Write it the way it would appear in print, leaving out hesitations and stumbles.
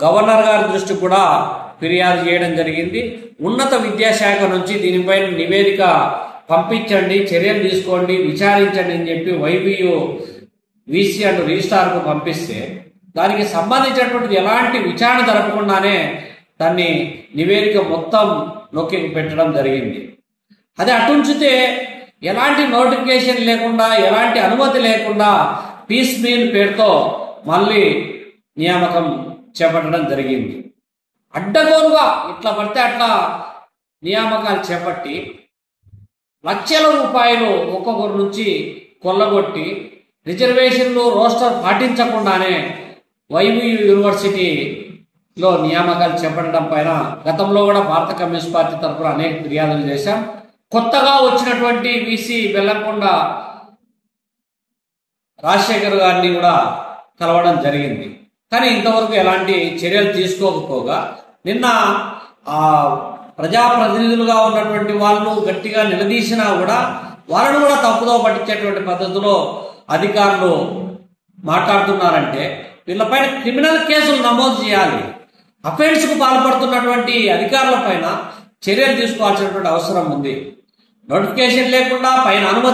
Governor గారి దృష్టి కూడా ఫిర్యాదు చేయడం జరిగింది. ఉన్నత విద్యాశాఖ నుంచి దీనిపైన నివేదిక పంపించండి, చర్యలు తీసుకోండి, విచారించండి అని చెప్పి వైబియు వీసీ అండ్ రిజిస్ట్రార్కు పంపిస్తే దానికి సంబంధించినటువంటి ఎలాంటి విచారణ జరపకుండానే దాన్ని నివేదిక మొత్తం నొక్కి పెట్టడం జరిగింది. అది అటుంచితే ఎలాంటి నోటిఫికేషన్ లేకుండా, ఎలాంటి అనుమతి లేకుండా పీస్ మీల్ పేరుతో మళ్ళీ నియామకం చేపట్టడం జరిగింది. అడ్డగోలుగా ఇట్లా పడితే అట్లా నియామకాలు చేపట్టి లక్షల రూపాయలు ఒక్కొక్కరి నుంచి కొల్లగొట్టి రిజర్వేషన్లు రోస్టర్ పాటించకుండానే వైబియు యూనివర్సిటీలో నియామకాలు చేపట్టడం పైన గతంలో కూడా భారత కమ్యూనిస్ట్ పార్టీ తరఫున అనేక ఫిర్యాదులు చేశాం. కొత్తగా వచ్చినటువంటి వీసీ బెల్లంకొండ రాజశేఖర్ గారిని కూడా కలవడం జరిగింది. కానీ ఇంతవరకు ఎలాంటి చర్యలు తీసుకోకపోగా నిన్న ప్రజాప్రతినిధులుగా ఉన్నటువంటి వాళ్ళు గట్టిగా నిలదీసినా కూడా వాళ్ళను కూడా తప్పుదో పట్టించేటువంటి పద్ధతిలో అధికారులు మాట్లాడుతున్నారంటే వీళ్ళపైన క్రిమినల్ కేసులు నమోదు చేయాలి. అఫెన్స్కు పాల్పడుతున్నటువంటి అధికారుల పైన చర్యలు తీసుకోవాల్సినటువంటి అవసరం ఉంది. నోటిఫికేషన్ లేకుండా పైన అనుమతి